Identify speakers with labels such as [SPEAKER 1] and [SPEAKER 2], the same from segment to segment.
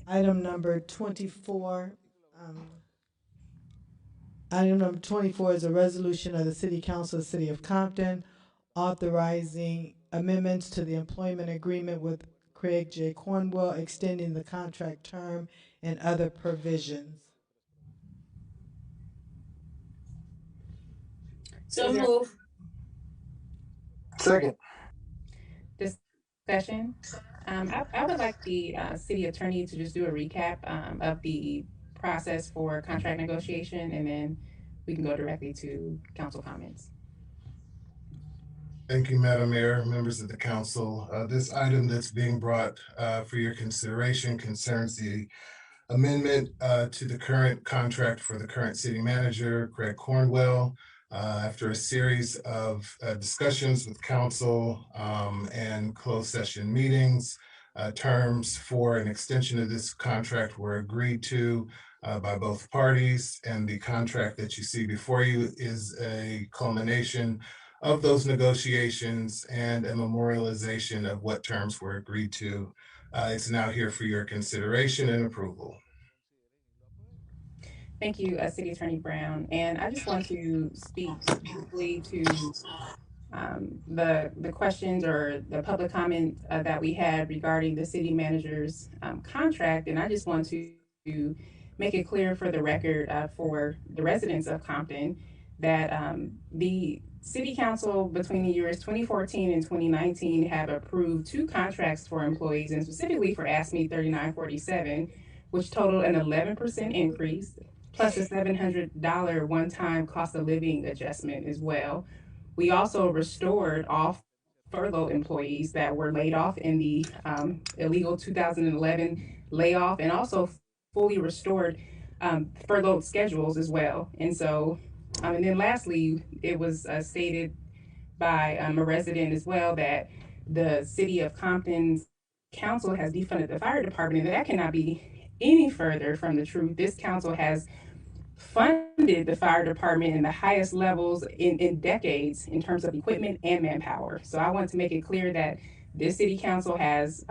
[SPEAKER 1] Item number 24. Um, Item number 24 is a resolution of the City Council of the City of Compton authorizing amendments to the employment agreement with Craig J. Cornwell, extending the contract term and other provisions.
[SPEAKER 2] So
[SPEAKER 3] Is there
[SPEAKER 2] move.
[SPEAKER 4] Second.
[SPEAKER 3] discussion? I would like the city attorney to just do a recap of the process for contract negotiation, and then we can go directly to council comments.
[SPEAKER 4] Thank you, Madam Mayor, members of the council. This item that's being brought for your consideration concerns the amendment to the current contract for the current city manager, Craig Cornwell. After a series of discussions with council and closed session meetings, terms for an extension of this contract were agreed to by both parties, and the contract that you see before you is a culmination of those negotiations and a memorialization of what terms were agreed to. It's now here for your consideration and approval.
[SPEAKER 3] Thank you, City Attorney Brown. And I just want to speak briefly to the questions or the public comment that we had regarding the city manager's contract. And I just want to make it clear for the record for the residents of Compton that the City Council between the years 2014 and 2019 have approved two contracts for employees, and specifically for ASME 3947, which totaled an 11% increase, plus a $700 one-time cost of living adjustment as well. We also restored all furlough employees that were laid off in the illegal 2011 layoff, and also fully restored furlough schedules as well. And so, and then lastly, it was stated by a resident as well that the city of Compton's council has defunded the fire department, and that cannot be any further from the truth. This council has funded the fire department in the highest levels in decades in terms of equipment and manpower. So I want to make it clear that this city council has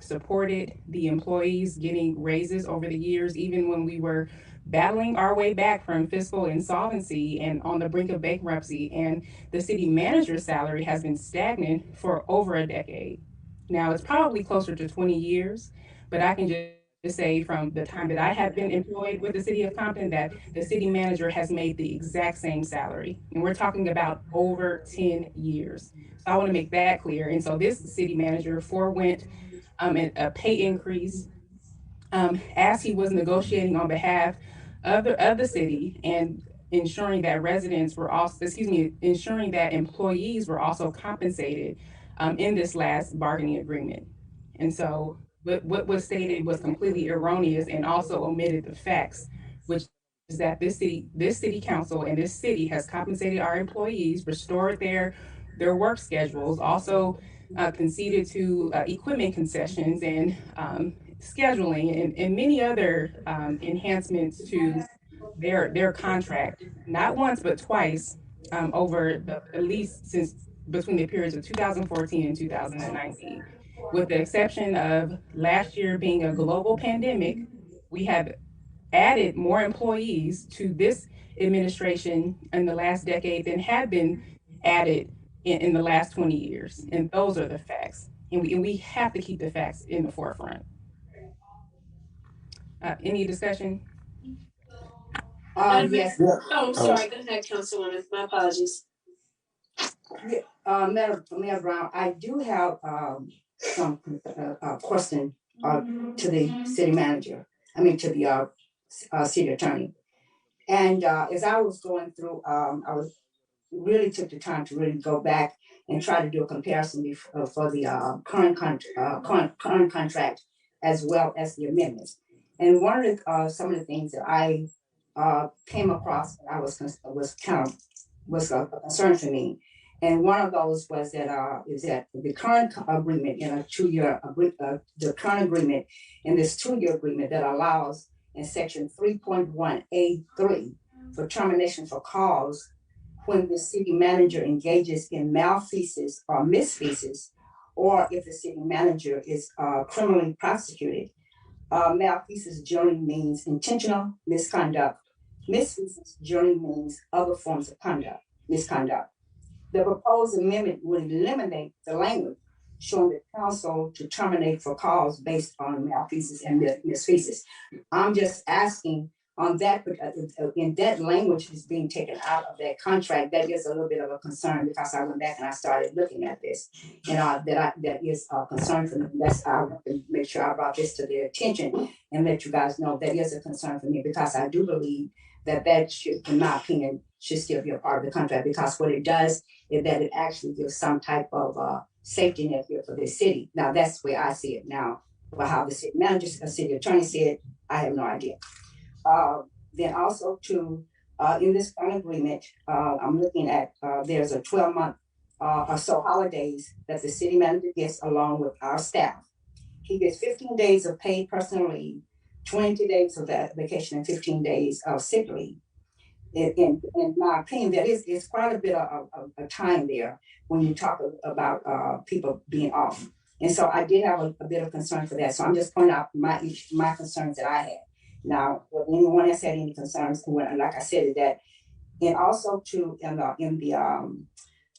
[SPEAKER 3] supported the employees getting raises over the years, even when we were battling our way back from fiscal insolvency and on the brink of bankruptcy. And the city manager's salary has been stagnant for over a decade. Now it's probably closer to 20 years, but I can just say from the time that I have been employed with the city of Compton that the city manager has made the exact same salary. And we're talking about over 10 years. So I want to make that clear. And so this city manager forewent a pay increase as he was negotiating on behalf of the city and ensuring that residents were also, ensuring that employees were also compensated in this last bargaining agreement. And so what was stated was completely erroneous and also omitted the facts, which is that this city council and this city has compensated our employees, restored their work schedules, also conceded to equipment concessions and scheduling and many other enhancements to their contract, not once but twice over at least since between the periods of 2014 and 2019. With the exception of last year being a global pandemic, we have added more employees to this administration in the last decade than had been added in the last 20 years. And those are the facts. And we have to keep the facts in the forefront. Any discussion?
[SPEAKER 2] Yes.
[SPEAKER 4] Yeah.
[SPEAKER 2] Oh, I'm sorry. Go ahead, Councilwoman. My apologies.
[SPEAKER 5] Yeah, Mayor Brown, I do have some question to the city manager. I mean to the city attorney. And as I was going through, I was really took the time to really go back and try to do a comparison for the current contract as well as the amendments. And one of the some of the things that I came across, I was kind of was a concern to me. And one of those was that is that the current agreement in a 2-year the current agreement in this 2-year agreement that allows in section 3.1A3 for termination for cause when the city manager engages in malfeasance or misfeasance, or if the city manager is criminally prosecuted. Malfeasance generally means intentional misconduct. Misfeasance generally means other forms of misconduct. The proposed amendment would eliminate the language showing the council to terminate for cause based on malfeasance and misfeasance. I'm just asking on that, in that language is being taken out of that contract, that is a little bit of a concern because I went back and I started looking at this. And that is a concern for me. I want to make sure I brought this to their attention and let you guys know that is a concern for me because I do believe that should, in my opinion, should still be a part of the contract because what it does is that it actually gives some type of safety net here for this city. Now that's where I see it now. But how the city manager, city attorney said, I have no idea. Then also in this current agreement, I'm looking at there's a 12-month or so holidays that the city manager gets along with our staff. He gets 15 days of paid personal leave, 20 days of vacation, and 15 days of sick leave. In my opinion, that is quite a bit of time there when you talk about people being off. And so I did have a bit of concern for that. So I'm just pointing out my concerns that I had. Now, if anyone else had any concerns, like I said, is that, and also in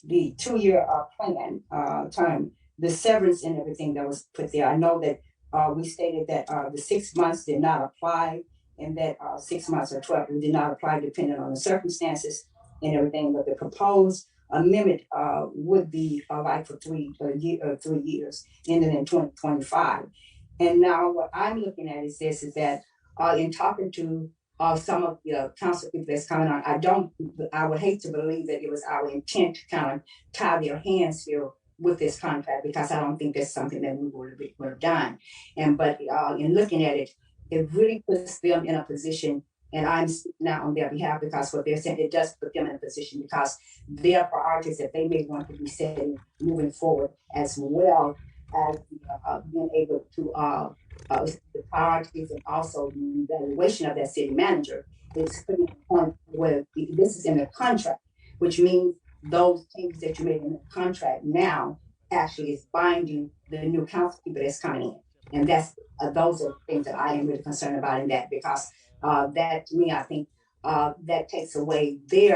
[SPEAKER 5] the 2-year plan term, the severance and everything that was put there. I know that we stated that the 6 months did not apply, and that 6 months or 12 did not apply depending on the circumstances and everything. But the proposed amendment would be like for 3 years, ending in 2025. And now what I'm looking at is this: is that in talking to some of the council people that's coming on, I would hate to believe that it was our intent to kind of tie their hands here with this contract because I don't think that's something that we would have done. But in looking at it, it really puts them in a position, and I'm now on their behalf because what they're saying, it does put them in a position because their priorities that they may want to be setting moving forward, as well as being able to the priorities and also the evaluation of that city manager is putting a point where this is in the contract, which means those changes that you made in the contract now actually is binding the new council people that's coming in. And that's those are things that I am really concerned about in that because that to me, I think that takes away they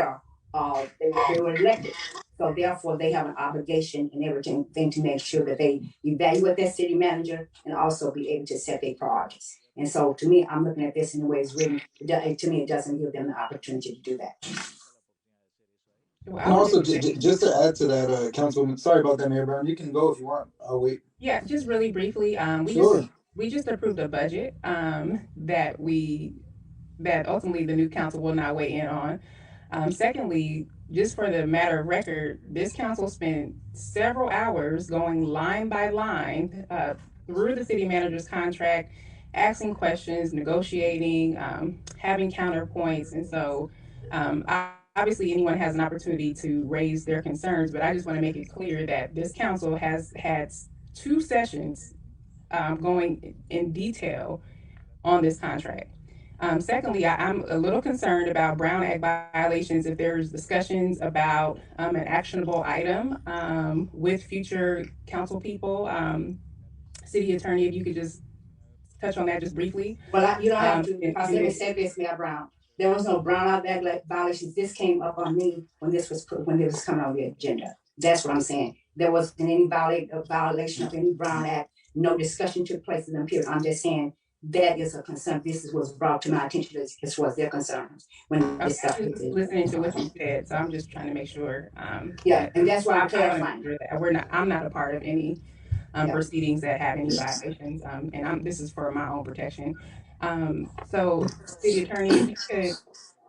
[SPEAKER 5] were elected. So therefore, they have an obligation and everything to make sure that they evaluate their city manager and also be able to set their priorities. And so, to me, I'm looking at this in the way it's written. To me, it doesn't give them the opportunity to do that.
[SPEAKER 3] Well,
[SPEAKER 6] And also, just to add to that, Councilwoman, sorry about that, Mayor Brown. You can go if you want. I'll wait.
[SPEAKER 3] yeah, just really briefly,
[SPEAKER 6] Sure.
[SPEAKER 3] we just approved a budget that ultimately the new council will not weigh in on. Secondly, just for the matter of record, this council spent several hours going line by line through the city manager's contract, asking questions, negotiating, having counterpoints. And so obviously anyone has an opportunity to raise their concerns, but I just want to make it clear that this council has had 2 sessions going in detail on this contract. Secondly, I'm a little concerned about Brown Act violations if there's discussions about an actionable item with future council people. City Attorney, if you could just touch on that just briefly.
[SPEAKER 5] Well, you don't have to, because let me say this, Mayor Brown. There was no Brown Act violations. This came up on me when this was coming on the agenda. That's what I'm saying. There wasn't any violation of any Brown Act. No discussion took place in them period. I'm just saying that is a concern. This was brought to my attention as was their concerns when this stuff
[SPEAKER 3] was listening to what you said, so I'm just trying to make sure.
[SPEAKER 5] Yeah, and that's why I'm clarifying.
[SPEAKER 3] I'm not a part of any proceedings that have any violations, and this is for my own protection. So, City Attorney, if you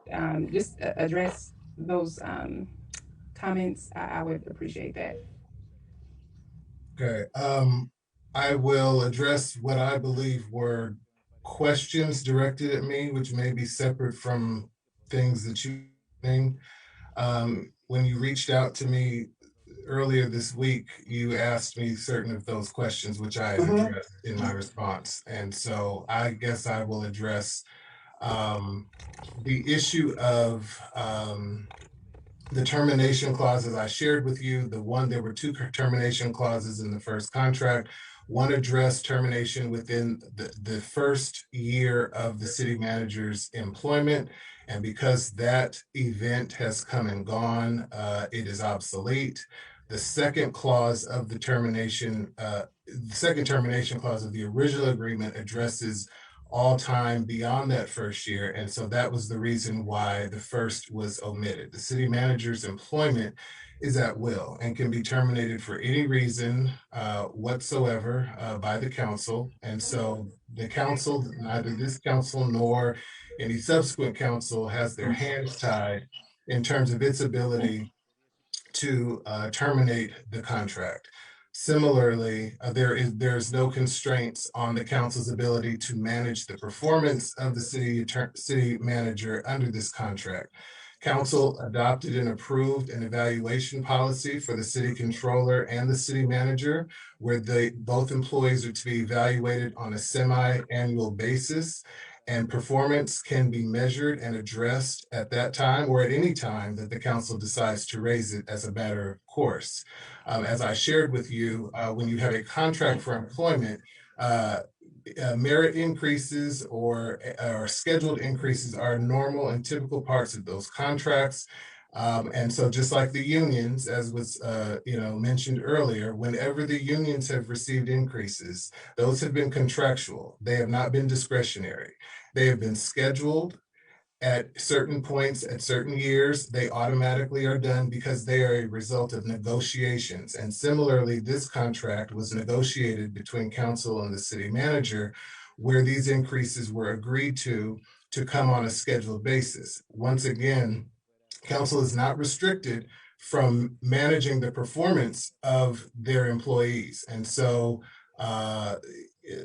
[SPEAKER 3] could just address those comments, I would appreciate that.
[SPEAKER 4] Okay, I will address what I believe were questions directed at me, which may be separate from things that you think. When you reached out to me earlier this week, you asked me certain of those questions, which I had addressed in my response. And so I guess I will address the issue of the termination clauses I shared with you. There were 2 termination clauses in the first contract. One addressed termination within the first year of the city manager's employment. And because that event has come and gone, it is obsolete. The second clause of the second termination clause of the original agreement addresses all time beyond that first year. And so that was the reason why the first was omitted. The city manager's employment is at will and can be terminated for any reason whatsoever by the council. And so the council, neither this council nor any subsequent council, has their hands tied in terms of its ability to terminate the contract. Similarly, there's no constraints on the council's ability to manage the performance of the city manager under this contract. Council adopted and approved an evaluation policy for the city controller and the city manager, where both employees are to be evaluated on a semi-annual basis, and performance can be measured and addressed at that time or at any time that the council decides to raise it as a matter of course. As I shared with you, when you have a contract for employment, merit increases or scheduled increases are normal and typical parts of those contracts. And so just like the unions, as was mentioned earlier, whenever the unions have received increases, those have been contractual. They have not been discretionary. They have been scheduled at certain points, at certain years. They automatically are done because they are a result of negotiations. And similarly, this contract was negotiated between council and the city manager, where these increases were agreed to come on a scheduled basis. Once again, council is not restricted from managing the performance of their employees. And so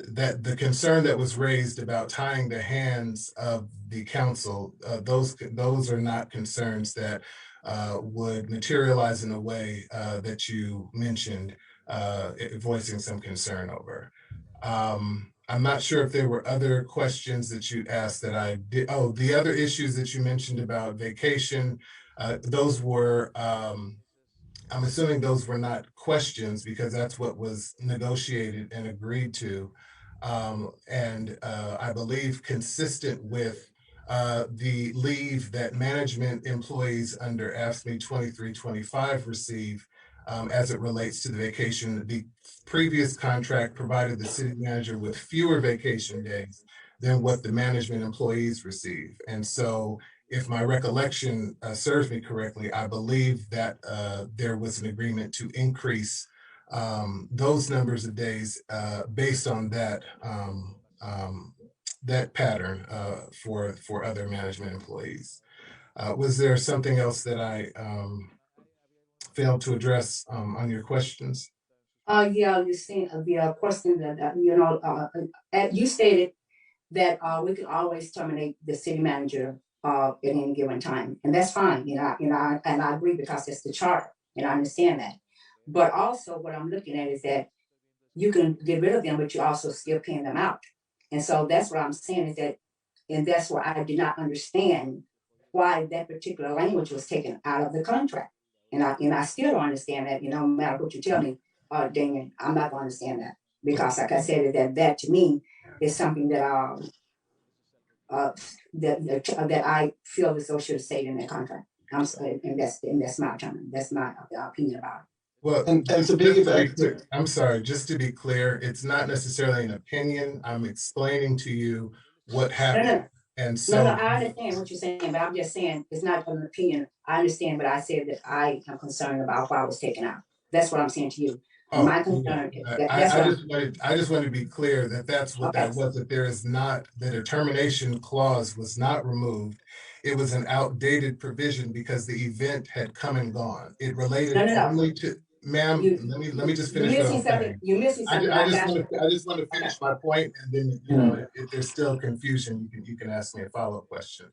[SPEAKER 4] that the concern that was raised about tying the hands of the council, those are not concerns that would materialize in a way that you mentioned, voicing some concern over. I'm not sure if there were other questions that you asked that I did. Oh, the other issues that you mentioned about vacation, those were, I'm assuming those were not questions because that's what was negotiated and agreed to. I believe consistent with the leave that management employees under AFSCME 2325 receive as it relates to the vacation. The previous contract provided the city manager with fewer vacation days than what the management employees receive. And so if my recollection serves me correctly, I believe that there was an agreement to increase those numbers of days based on that that pattern for other management employees. Was there something else that I failed to address on your questions?
[SPEAKER 5] Yeah, you see, the question that, you stated that we could always terminate the city manager at any given time, and that's fine. And I agree because it's the charter, and I understand that. But also, what I'm looking at is that you can get rid of them, but you also still paying them out. And so that's what I'm saying is that, and that's why I did not understand why that particular language was taken out of the contract. And I still don't understand that. No matter what you tell me, Damien, I'm not going to understand that because, like I said, that to me is something that that I feel as though should have stayed in that contract. I'm sorry, and that's my opinion. That's my opinion about it.
[SPEAKER 4] Well,
[SPEAKER 6] And to piggyback,
[SPEAKER 4] I'm sorry, just to be clear, it's not necessarily an opinion. I'm explaining to you what happened.
[SPEAKER 5] No.
[SPEAKER 4] And so
[SPEAKER 5] I understand what you're saying, but I'm just saying it's not an opinion. I understand, but I said that I am concerned about why it was taken out. That's what I'm saying to you. My concern.
[SPEAKER 4] I just wanted to be clear that that's what that was. That there is not, that a termination clause was not removed. It was an outdated provision because the event had come and gone. It related only to. Ma'am, let me just finish.
[SPEAKER 5] You're missing something.
[SPEAKER 4] I just want to finish my point, and then if there's still confusion, you can ask me a follow-up question.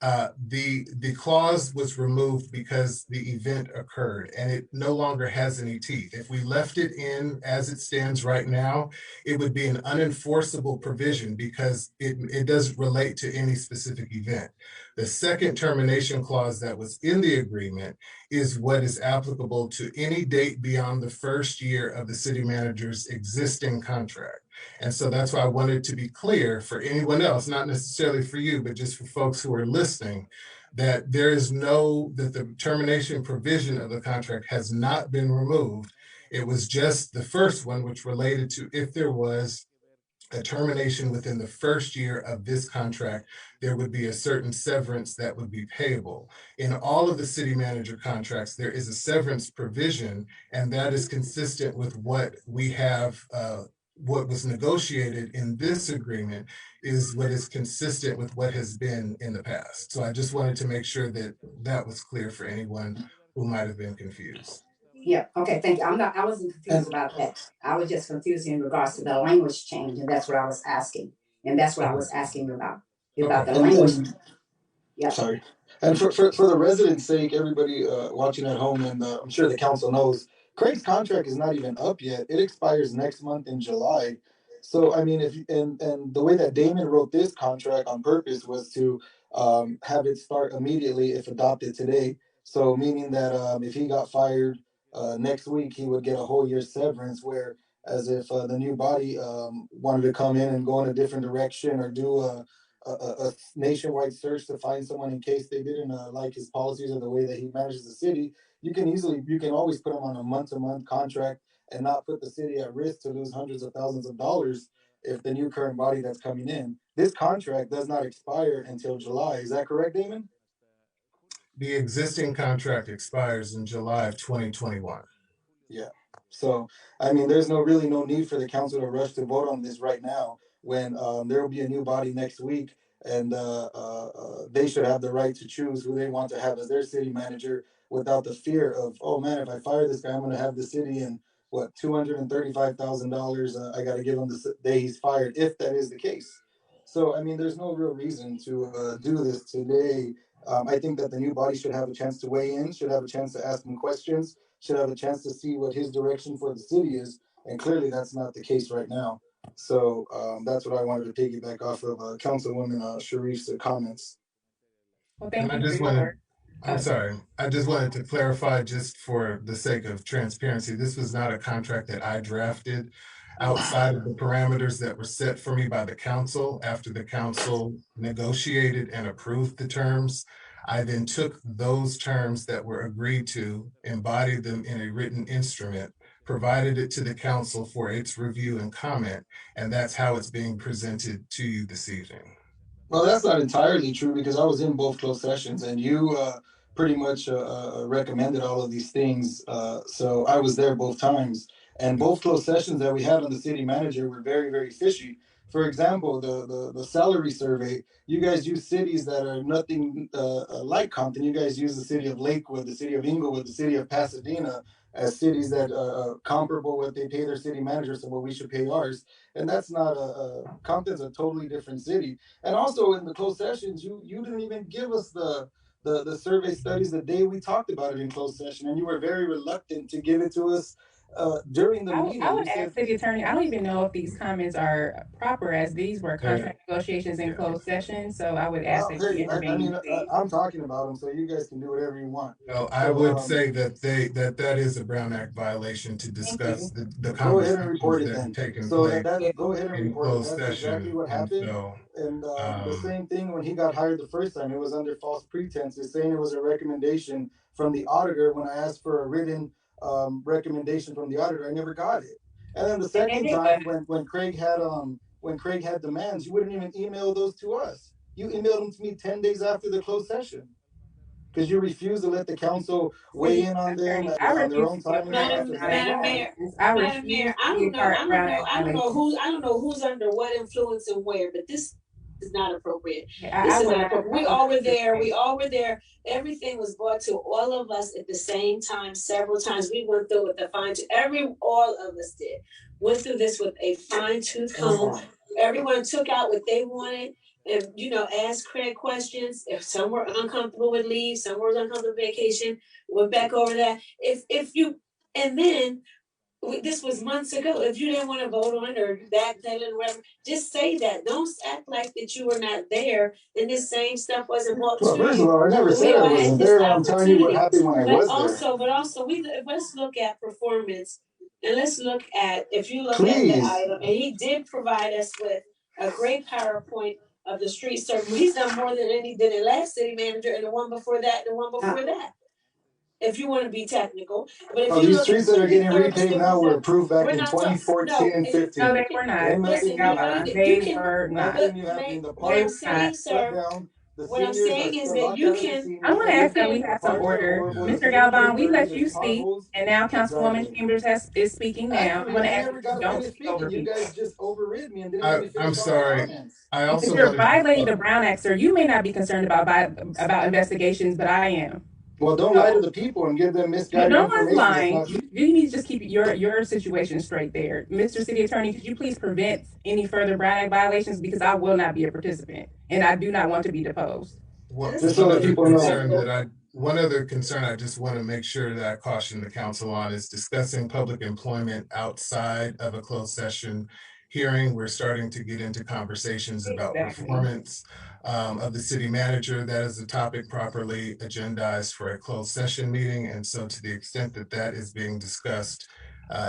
[SPEAKER 4] The clause was removed because the event occurred and it no longer has any teeth. If we left it in as it stands right now, it would be an unenforceable provision because it doesn't relate to any specific event. The second termination clause that was in the agreement is what is applicable to any date beyond the first year of the city manager's existing contract. And so that's why I wanted to be clear for anyone else, not necessarily for you, but just for folks who are listening, that that the termination provision of the contract has not been removed. It was just the first one, which related to if there was a termination within the first year of this contract, there would be a certain severance that would be payable. In all of the city manager contracts, there is a severance provision, and that is consistent with what we have, what was negotiated in this agreement is what is consistent with what has been in the past. So I just wanted to make sure that that was clear for anyone who might have been confused.
[SPEAKER 5] Yeah, okay, thank you. I wasn't confused about that. I was just confused in regards to the language change, and that's what I was asking. And that's what I was asking about the language. Yeah.
[SPEAKER 6] Sorry. And for the residents' sake, everybody watching at home, and I'm sure the council knows, Craig's contract is not even up yet. It expires next month in July. So I mean, and the way that Damon wrote this contract on purpose was to have it start immediately if adopted today. So meaning that if he got fired next week, he would get a whole year's severance. Where as if the new body wanted to come in and go in a different direction or do a nationwide search to find someone in case they didn't like his policies or the way that he manages the city, you can always put him on a month-to-month contract and not put the city at risk to lose hundreds of thousands of dollars if the new current body that's coming in. This contract does not expire until July. Is that correct, Damon?
[SPEAKER 4] The existing contract expires in July of 2021.
[SPEAKER 6] Yeah. So, I mean, there's really no need for the council to rush to vote on this right now when there will be a new body next week, and they should have the right to choose who they want to have as their city manager without the fear of, oh man, if I fire this guy, I'm going to have the city in what, $235,000 I got to give him the day he's fired, if that is the case. So, I mean, there's no real reason to do this today. I think that the new body should have a chance to weigh in, should have a chance to ask him questions, should have a chance to see what his direction for the city is. And clearly that's not the case right now. So that's what I wanted to piggyback off of Councilwoman Sharif's comments.
[SPEAKER 3] Well, thank
[SPEAKER 4] And
[SPEAKER 3] you for your work.
[SPEAKER 4] I'm sorry. I just wanted to clarify, just for the sake of transparency, this was not a contract that I drafted outside of the parameters that were set for me by the council. After the council negotiated and approved the terms, I then took those terms that were agreed to, embodied them in a written instrument, provided it to the council for its review and comment, and that's how it's being presented to you this evening.
[SPEAKER 6] Well, that's not entirely true because I was in both closed sessions and you pretty much recommended all of these things. So I was there both times. And both closed sessions that we had on the city manager were very, very fishy. For example, the salary survey, you guys use cities that are nothing like Compton. You guys use the city of Lakewood, the city of Inglewood, the city of Pasadena as cities that comparable what they pay their city managers and what we should pay ours. And that's not Compton's a totally different city. And also in the closed sessions, you didn't even give us the survey studies the day we talked about it in closed session, and you were very reluctant to give it to us during the meeting.
[SPEAKER 3] I would ask City Attorney, I don't even know if these comments are proper, as these were contract negotiations in closed session, so I would ask that you intervene.
[SPEAKER 6] I'm talking about them, so you guys can do whatever you want.
[SPEAKER 4] Well, I would say that that is a Brown Act violation to discuss the conversations that have taken place.
[SPEAKER 6] Go ahead and report it. That's exactly what happened. And the same thing when he got hired the first time, it was under false pretenses, saying it was a recommendation from the auditor. When I asked for a written recommendation from the auditor, I never got it. And then the second time when Craig had demands, you wouldn't even email those to us. You emailed them to me 10 days after the closed session because you refused to let the council weigh in on them on their own time.
[SPEAKER 2] Madam Mayor, I don't know who's under what influence and where, but this is not appropriate. This is not appropriate. We all were there. Everything was brought to all of us at the same time, several times. We went through with all of us went through this with a fine-tooth comb. everyone took out what they wanted and, asked Craig questions. If some were uncomfortable with leave, some were uncomfortable with vacation, went back over that. And then this was months ago. If you didn't want to vote on it or backpedal or whatever, just say that. Don't act like that you were not there and this same stuff wasn't brought
[SPEAKER 6] Well,
[SPEAKER 2] to
[SPEAKER 6] first of
[SPEAKER 2] you.
[SPEAKER 6] all, I never said I wasn't there. I'm telling you what happened when I was there.
[SPEAKER 2] But also, let's look at performance, and let's look at, if you look at the
[SPEAKER 6] Please.
[SPEAKER 2] item, and he did provide us with a great PowerPoint of the street service. He's done more than any did the last city manager, and the one before that, and the one before that. If you want to be technical, but if
[SPEAKER 6] these streets that are getting repaved now were approved back in 2014 and 15.
[SPEAKER 3] No, they were not.
[SPEAKER 2] Listen,
[SPEAKER 3] They were not.
[SPEAKER 2] What I'm saying, sir, what I'm saying is that you can.
[SPEAKER 3] I want to ask that we have some order. Mr. Galvan, we let you speak, and now Councilwoman Chambers is speaking now. I'm going to ask you don't speak over
[SPEAKER 6] you
[SPEAKER 3] people.
[SPEAKER 6] guys just overrid me and didn't let me finish.
[SPEAKER 4] I'm sorry. I also
[SPEAKER 3] You're violating the Brown Act, sir. You may not be concerned about investigations, but I am.
[SPEAKER 6] Well, don't lie to the people and give them misguided information.
[SPEAKER 3] No one's lying. You need to just keep your situation straight there. Mr. City Attorney, could you please prevent any further Brown Act violations, because I will not be a participant and I do not want to be deposed.
[SPEAKER 6] Just so that people
[SPEAKER 4] know. One other concern I just want to make sure that I caution the council on is discussing public employment outside of a closed session hearing. We're starting to get into conversations about performance of the city manager. That is a topic properly agendized for a closed session meeting. And so to the extent that that is being discussed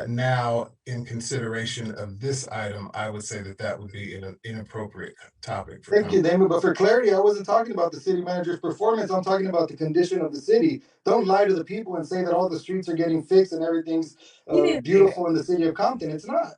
[SPEAKER 4] now in consideration of this item, I would say that would be an inappropriate topic.
[SPEAKER 6] Thank you, Damon. But for clarity, I wasn't talking about the city manager's performance. I'm talking about the condition of the city. Don't lie to the people and say that all the streets are getting fixed and everything's beautiful in the city of Compton. It's not.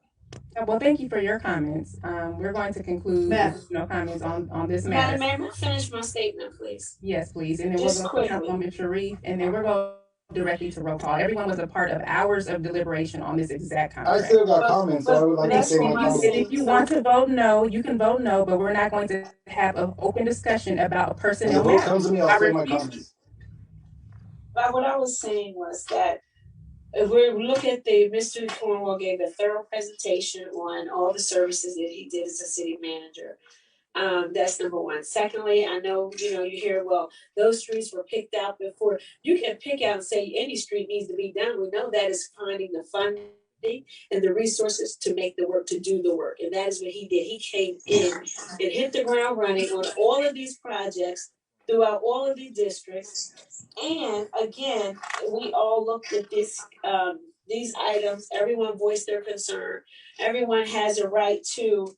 [SPEAKER 3] Well, thank you for your comments. We're going to conclude no comments on this matter.
[SPEAKER 2] Madam Mayor, finish my statement, please.
[SPEAKER 3] Yes, please. And then we'll go to Councilwoman Sharif, and then we're going directly to roll call. Everyone was a part of hours of deliberation on this exact contract.
[SPEAKER 6] I still got comments, so I would like to say my comments.
[SPEAKER 3] If you want to vote no, you can vote no, but we're not going to have an open discussion about a personnel matter.
[SPEAKER 6] If it comes to me, I'll say my comments.
[SPEAKER 2] But what I was saying was that if we look at Mr. Cornwell gave a thorough presentation on all the services that he did as a city manager. That's number one. Secondly, I know, you hear, well, those streets were picked out before. You can pick out and say any street needs to be done. We know that is finding the funding and the resources to make the work, to do the work. And that is what he did. He came in and hit the ground running on all of these projects throughout all of these districts. And again, we all looked at these items. Everyone voiced their concern. Everyone has a right to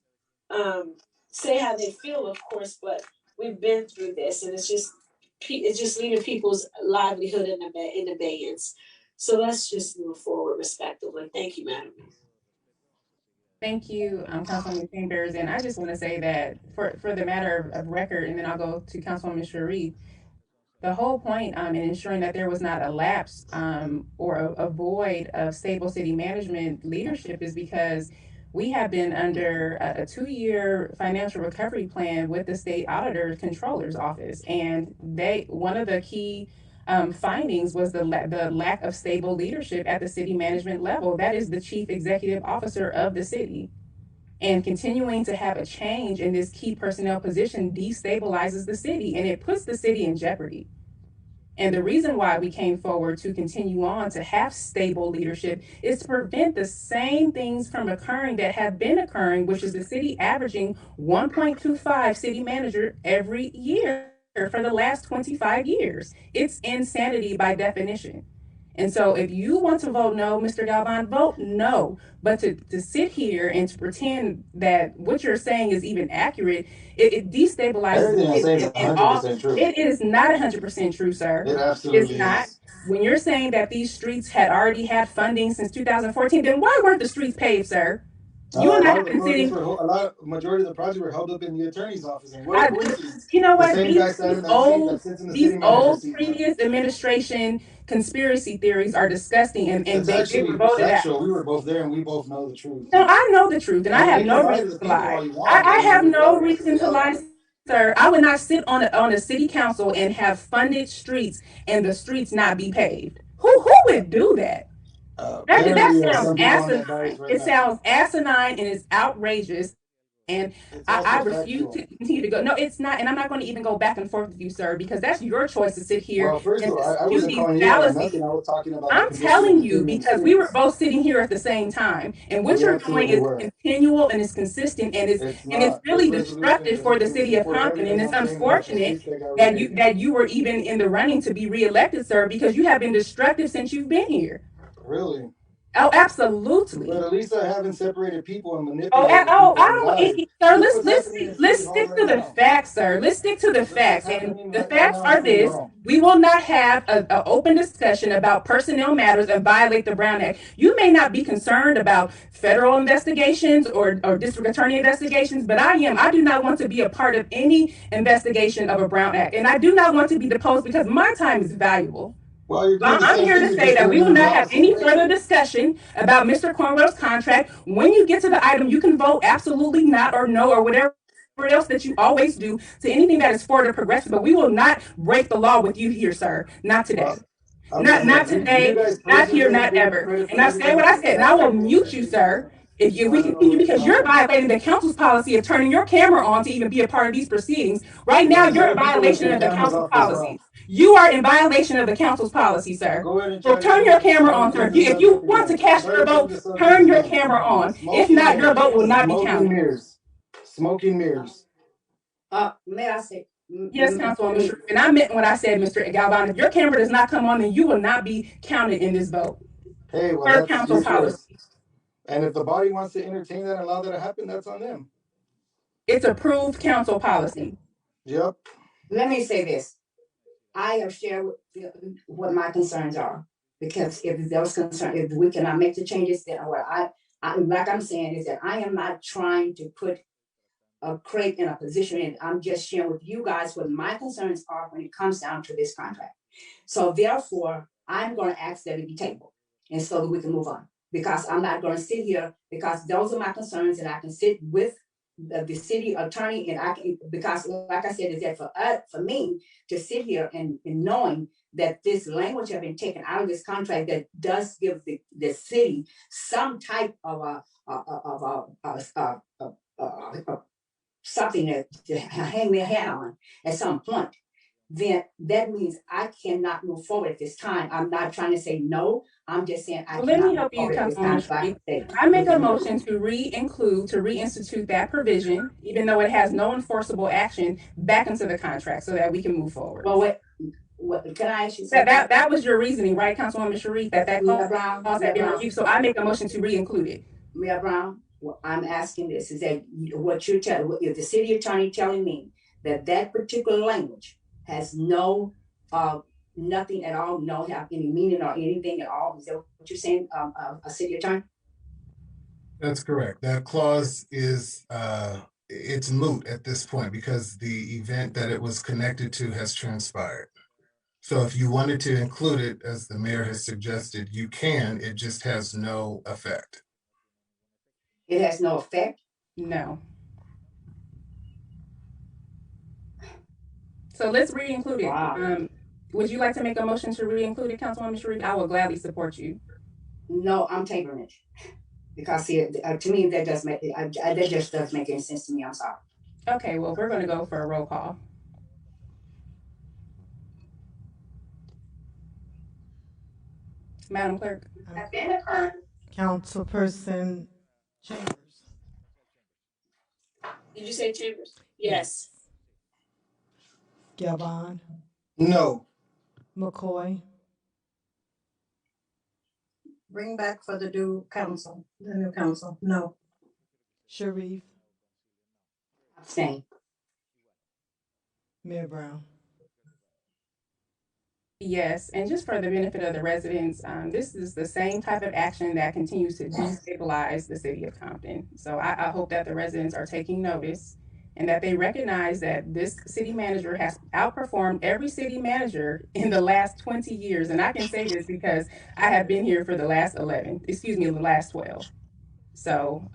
[SPEAKER 2] say how they feel, of course, but we've been through this, and it's just leaving people's livelihood in abeyance. So let's just move forward respectively. Thank you, Madam Mayor.
[SPEAKER 3] Thank you, Councilwoman Chambers. And I just want to say that for the matter of record, and then I'll go to Councilwoman Sharif, the whole point in ensuring that there was not a lapse or a void of stable city management leadership is because we have been under a 2-year financial recovery plan with the state auditor controller's office. And one of the key findings was the lack of stable leadership at the city management level. That is the chief executive officer of the city. And continuing to have a change in this key personnel position destabilizes the city, and it puts the city in jeopardy. And the reason why we came forward to continue on to have stable leadership is to prevent the same things from occurring that have been occurring, which is the city averaging 1.25 city manager every year for the last 25 years. It's insanity by definition. And so if you want to vote no, Mr. Galvan, vote no. But to sit here and to pretend that what you're saying is even accurate, it destabilizes it. It is not 100% true, sir.
[SPEAKER 6] It absolutely
[SPEAKER 3] is not. When you're saying that these streets had already had funding since 2014, then why weren't the streets paved, sir? You are not conceding.
[SPEAKER 6] Majority of the projects were held up in the attorney's office. And
[SPEAKER 3] you know what? These old previous administration conspiracy theories are disgusting, and they were voted out.
[SPEAKER 6] We were both there, and we both know the truth.
[SPEAKER 3] No, I know the truth, and I have no reason to lie. I have no reason to lie, sir. I would not sit on a city council and have funded streets and the streets not be paved. Who would do that? That sounds asinine. It sounds asinine and it's outrageous. And
[SPEAKER 6] It's
[SPEAKER 3] I
[SPEAKER 6] also
[SPEAKER 3] refuse
[SPEAKER 6] factual.
[SPEAKER 3] to continue to go. No, it's not. And I'm not going to even go back and forth with you, sir, because that's your choice to sit here
[SPEAKER 6] Well, first of
[SPEAKER 3] and
[SPEAKER 6] all, I
[SPEAKER 3] dispute
[SPEAKER 6] wasn't
[SPEAKER 3] these
[SPEAKER 6] calling you out on
[SPEAKER 3] fallacies.
[SPEAKER 6] nothing. I was talking about the
[SPEAKER 3] I'm
[SPEAKER 6] condition of
[SPEAKER 3] telling
[SPEAKER 6] the
[SPEAKER 3] you
[SPEAKER 6] city and
[SPEAKER 3] because we were
[SPEAKER 6] streets.
[SPEAKER 3] both sitting here at the same time, and what
[SPEAKER 6] We
[SPEAKER 3] you're doing
[SPEAKER 6] absolutely
[SPEAKER 3] is
[SPEAKER 6] were.
[SPEAKER 3] continual and it's consistent and
[SPEAKER 6] It's
[SPEAKER 3] it's
[SPEAKER 6] not. This
[SPEAKER 3] really
[SPEAKER 6] resolution
[SPEAKER 3] destructive
[SPEAKER 6] is
[SPEAKER 3] for the
[SPEAKER 6] to
[SPEAKER 3] city of
[SPEAKER 6] support
[SPEAKER 3] Compton. And
[SPEAKER 6] everything
[SPEAKER 3] it's
[SPEAKER 6] I'm saying about the
[SPEAKER 3] unfortunate
[SPEAKER 6] seats that got removed.
[SPEAKER 3] that you were even in the running to be reelected, sir, because you have been destructive since you've been here.
[SPEAKER 6] Really?
[SPEAKER 3] Oh, absolutely.
[SPEAKER 6] But at least I haven't separated people and
[SPEAKER 3] Oh,
[SPEAKER 6] manipulated people
[SPEAKER 3] I
[SPEAKER 6] and
[SPEAKER 3] don't,
[SPEAKER 6] lied.
[SPEAKER 3] sir.
[SPEAKER 6] Look what's happening in
[SPEAKER 3] Let's
[SPEAKER 6] City Hall
[SPEAKER 3] stick
[SPEAKER 6] right
[SPEAKER 3] to the
[SPEAKER 6] now.
[SPEAKER 3] facts, sir. Let's stick to the
[SPEAKER 6] Look what's
[SPEAKER 3] facts, and
[SPEAKER 6] happening
[SPEAKER 3] the
[SPEAKER 6] right
[SPEAKER 3] facts
[SPEAKER 6] now in
[SPEAKER 3] are
[SPEAKER 6] City
[SPEAKER 3] this:
[SPEAKER 6] Hall.
[SPEAKER 3] we will not have an open discussion about personnel matters and violate the Brown Act. You may not be concerned about federal investigations or district attorney investigations, but I am. I do not want to be a part of any investigation of a Brown Act, and I do not want to be deposed because my time is valuable.
[SPEAKER 6] Well, you're doing the
[SPEAKER 3] I'm
[SPEAKER 6] same
[SPEAKER 3] here
[SPEAKER 6] thing.
[SPEAKER 3] to
[SPEAKER 6] You're
[SPEAKER 3] say
[SPEAKER 6] just
[SPEAKER 3] that
[SPEAKER 6] doing
[SPEAKER 3] we will
[SPEAKER 6] your
[SPEAKER 3] not
[SPEAKER 6] job
[SPEAKER 3] have
[SPEAKER 6] the
[SPEAKER 3] any
[SPEAKER 6] same
[SPEAKER 3] further
[SPEAKER 6] way.
[SPEAKER 3] discussion about Mr. Cornwell's contract. When you get to the item, you can vote absolutely not or no or whatever else that you always do to anything that is for the progressive, but we will not break the law with you here, sir. Not today.
[SPEAKER 6] Well, I'm just
[SPEAKER 3] Not
[SPEAKER 6] saying, you
[SPEAKER 3] today,
[SPEAKER 6] guys
[SPEAKER 3] not here,
[SPEAKER 6] personally
[SPEAKER 3] not
[SPEAKER 6] give me
[SPEAKER 3] ever.
[SPEAKER 6] credit
[SPEAKER 3] And
[SPEAKER 6] for
[SPEAKER 3] I said
[SPEAKER 6] everything
[SPEAKER 3] what
[SPEAKER 6] that
[SPEAKER 3] I
[SPEAKER 6] gets
[SPEAKER 3] said, and I will
[SPEAKER 6] happened.
[SPEAKER 3] mute you, sir, if
[SPEAKER 6] So
[SPEAKER 3] we
[SPEAKER 6] I don't know
[SPEAKER 3] continue
[SPEAKER 6] where you're
[SPEAKER 3] because you're
[SPEAKER 6] coming from.
[SPEAKER 3] violating the council's policy of turning your camera on to even be a part of these proceedings. Right now,
[SPEAKER 6] Well,
[SPEAKER 3] you're in
[SPEAKER 6] tell people to
[SPEAKER 3] violation
[SPEAKER 6] turn
[SPEAKER 3] of the
[SPEAKER 6] cameras
[SPEAKER 3] council's
[SPEAKER 6] off as
[SPEAKER 3] policies.
[SPEAKER 6] well.
[SPEAKER 3] You are in violation of the council's policy, sir.
[SPEAKER 6] Go ahead and
[SPEAKER 3] So turn your camera on, sir.
[SPEAKER 6] change the
[SPEAKER 3] If you
[SPEAKER 6] subject
[SPEAKER 3] want to
[SPEAKER 6] again.
[SPEAKER 3] cast
[SPEAKER 6] Try
[SPEAKER 3] your
[SPEAKER 6] to change
[SPEAKER 3] vote,
[SPEAKER 6] the subject
[SPEAKER 3] turn your
[SPEAKER 6] again.
[SPEAKER 3] camera on. If
[SPEAKER 6] Smoking
[SPEAKER 3] not, your
[SPEAKER 6] mirrors.
[SPEAKER 3] vote will not be
[SPEAKER 6] Smoking
[SPEAKER 3] counted.
[SPEAKER 6] mirrors. Smoking mirrors.
[SPEAKER 5] May I say?
[SPEAKER 3] Yes, Councilwoman Sharif, and I meant what I said, Mr. Galvin. If your camera does not come on, then you will not be counted in this vote
[SPEAKER 6] Hey, well,
[SPEAKER 3] per
[SPEAKER 6] that's
[SPEAKER 3] council
[SPEAKER 6] your
[SPEAKER 3] policy.
[SPEAKER 6] choice. And if the body wants to entertain that and allow that to happen, that's on them.
[SPEAKER 3] It's approved council policy.
[SPEAKER 6] Yep.
[SPEAKER 5] Let me say this. I have shared what my concerns are. Because if those concerns, if we cannot make the changes, then what like I'm saying is that I am not trying to put Craig in a position, and I'm just sharing with you guys what my concerns are when it comes down to this contract. So therefore, I'm going to ask that it be tabled, and so that we can move on. Because I'm not going to sit here, because those are my concerns, and I can sit with the city attorney, and I can, because like I said, is that for me to sit here and knowing that this language have been taken out of this contract that does give the city some type of something to hang their hat on at some point, then that means I cannot move forward at this time. I'm not trying to say no. I'm just saying I
[SPEAKER 3] Well, let me
[SPEAKER 5] cannot move
[SPEAKER 3] help you,
[SPEAKER 5] forward at this time.
[SPEAKER 3] Councilwoman Sharif. I make a motion to reinstitute that provision, even though it has no enforceable action, back into the contract so that we can move forward.
[SPEAKER 5] Well, what can I ask you something?
[SPEAKER 3] That was your reasoning, right, Councilwoman Sharif, that clause had been reviewed. So I make a motion to re-include it.
[SPEAKER 5] Mia Brown, what I'm asking this is that what you're telling, if the city attorney telling me that that particular language has no, nothing at all, no have any meaning or anything at all, is that what you're saying, a city attorney?
[SPEAKER 4] That's correct. That clause is, it's moot at this point because the event that it was connected to has transpired. So if you wanted to include it, as the mayor has suggested, you can, it just has no effect.
[SPEAKER 5] It has no effect?
[SPEAKER 3] No. So let's re-include it.
[SPEAKER 5] Wow.
[SPEAKER 3] Would you like to make a motion to re-include it, Councilwoman Sharif? I will gladly support you.
[SPEAKER 5] No, I'm tabling it. Because see, to me, that just doesn't make any sense to me. I'm sorry.
[SPEAKER 3] Okay, well, we're going to go for a roll call. Madam Clerk.
[SPEAKER 1] Councilperson Chambers.
[SPEAKER 2] Did you say Chambers? Yes.
[SPEAKER 1] Galvin.
[SPEAKER 6] No.
[SPEAKER 1] McCoy.
[SPEAKER 7] Bring back for the new council, no.
[SPEAKER 1] Sharif.
[SPEAKER 5] Abstain.
[SPEAKER 1] Mayor Brown.
[SPEAKER 3] Yes, and just for the benefit of the residents, this is the same type of action that continues to destabilize the city of Compton. So I hope that the residents are taking notice and that they recognize that this city manager has outperformed every city manager in the last 20 years. And I can say this because I have been here for the last the last 12. So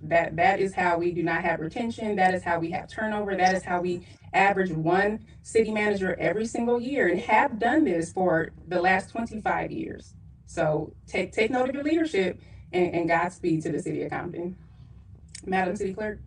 [SPEAKER 3] that is how we do not have retention. That is how we have turnover. That is how we average one city manager every single year and have done this for the last 25 years. So take note of your leadership and Godspeed to the city of Compton. Madam City Clerk?